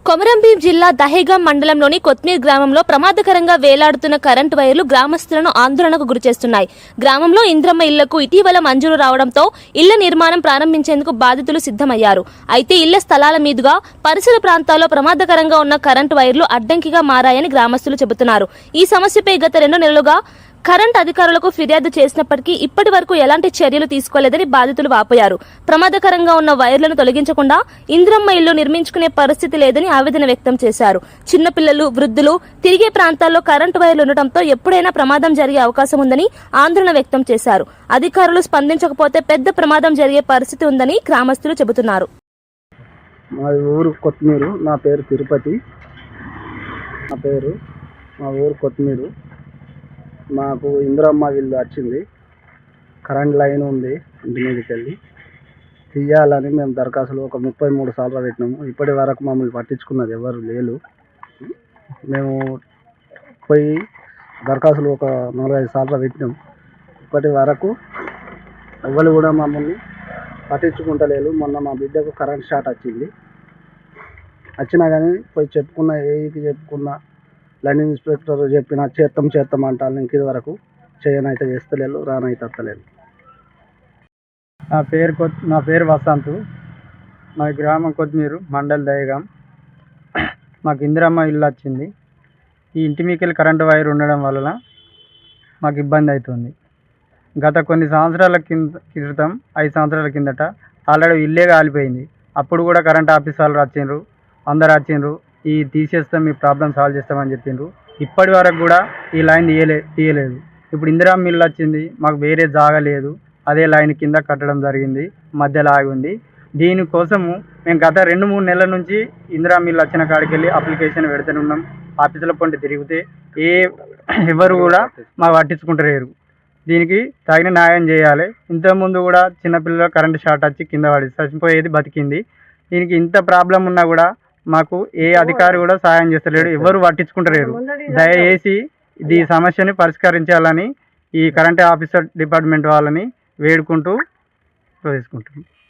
కొమరంభీం జిల్లా దహేగాం మండలంలోని కొత్మీర్ గ్రామంలో ప్రమాదకరంగా వేలాడుతున్న కరెంటు వైర్లు గ్రామస్తులను ఆందోళనకు గురిచేస్తున్నాయి. గ్రామంలో ఇంద్రమ్మ ఇళ్లకు ఇటీవల మంజూరు రావడంతో ఇళ్ల నిర్మాణం ప్రారంభించేందుకు బాధితులు సిద్ధమయ్యారు. అయితే ఇళ్ల స్థలాల మీదుగా పరిసర ప్రాంతాల్లో ప్రమాదకరంగా ఉన్న కరెంటు వైర్లు అడ్డంకిగా మారాయని గ్రామస్తులు చెబుతున్నారు. ఈ సమస్యపై గత 2 నెలలుగా కరెంట్ అధికారులకు ఫిర్యాదు చేసినప్పటికీ ఇప్పటి వరకు ఎలాంటి చర్యలు తీసుకోలేదని బాధితులు వాపోయారు. ప్రమాదకరంగా ఉన్న వైర్లను తొలగించకుండా ఇంద్రమ్మ ఇల్లు నిర్మించుకునే పరిస్థితి లేదని ఆవేదన వ్యక్తం చేశారు. చిన్నపిల్లలు, వృద్ధులు తిరిగే ప్రాంతాల్లో కరెంటు వైర్లు ఉండటంతో ఎప్పుడైనా ప్రమాదం జరిగే అవకాశం ఉందని ఆందోళన వ్యక్తం చేశారు. అధికారులు స్పందించకపోతే పెద్ద ప్రమాదం జరిగే పరిస్థితి ఉందని గ్రామస్తులు చెబుతున్నారు. మా ఊరు కొత్మీరు. నా పేరు తిరుపతి. మా ఊరు కొత్మీరు. మాకు ఇందిరమ్మ ఇల్లు వచ్చింది. కరెంట్ లైన్ ఉంది. ఇంటి మీదకి వెళ్ళి తీయాలని మేము దరఖాస్తులు ఒక 33 సార్లు పెట్టినాము. ఇప్పటి వరకు మమ్మల్ని పట్టించుకున్నది ఎవరు లేరు. మేము పోయి దరఖాస్తులు ఒక 4-5 సార్లు పెట్టినాం. ఇప్పటి వరకు ఎవరు కూడా మమ్మల్ని పట్టించుకుంటలేరు. మొన్న మా బిడ్డకు కరెంట్ షాట్ వచ్చింది. వచ్చినా కానీ పోయి చెప్పుకున్న, ఏఈకి చెప్పుకున్న, లైన్ ఇన్స్పెక్టర్ చెప్పిన చేస్తాం అంటాను. ఇంక ఇది వరకు చేయనైతే చేస్తలేరు, రానైతే వస్తలేరు. నా పేరు వసంత్. మా గ్రామం కొత్మీరు, మండల్ దహేగాం. మాకు ఇందిరమ్మ ఇల్లు వచ్చింది. ఈ ఇంటి మీకెళ్ళి కరెంటు వైర్ ఉండడం వలన మాకు ఇబ్బంది అవుతుంది. గత కొన్ని సంవత్సరాల క్రితం 5 సంవత్సరాల కిందట ఆల్రెడీ ఇల్లే కాలిపోయింది. అప్పుడు కూడా కరెంట్ ఆఫీస్ వాళ్ళు వచ్చిండ్రు, అందరు వచ్చిండ్రు. ఈ తీసేస్తాం, మీ ప్రాబ్లం సాల్వ్ చేస్తామని చెప్పిండ్రు. ఇప్పటి వరకు కూడా ఈ లైన్ తీయలేదు. ఇప్పుడు ఇందిరమ్మ ఇల్లు వచ్చింది. మాకు వేరే జాగా లేదు. అదే లైన్ కింద కట్టడం జరిగింది. మధ్యలో ఆగి ఉంది. దీనికోసము మేము గత 2-3 నెలల నుంచి ఇందిరమ్మ ఇల్లు వచ్చిన కాడికి వెళ్ళి అప్లికేషన్ పెడుతూనే ఉన్నాం. ఆఫీసుల పొంటి తిరిగితే ఎవరు కూడా మాకు పట్టించుకుంటలేరు. దీనికి తగిన న్యాయం చేయాలి. ఇంతకుముందు కూడా చిన్నపిల్లలు కరెంటు షార్ట్ వచ్చి కింద పడి చచ్చిపోయేది, బతికింది. దీనికి ఇంత ప్రాబ్లం ఉన్నా కూడా మాకు ఏ అధికారి కూడా సహాయం చేస్తలేడు, ఎవరు పట్టించుకుంటలేరు. దయచేసి ఈ సమస్యని పరిష్కరించాలని ఈ కరెంట్ ఆఫీసర్ డిపార్ట్మెంట్ వాళ్ళని వేడుకుంటూ తీసుకుంటున్నాం.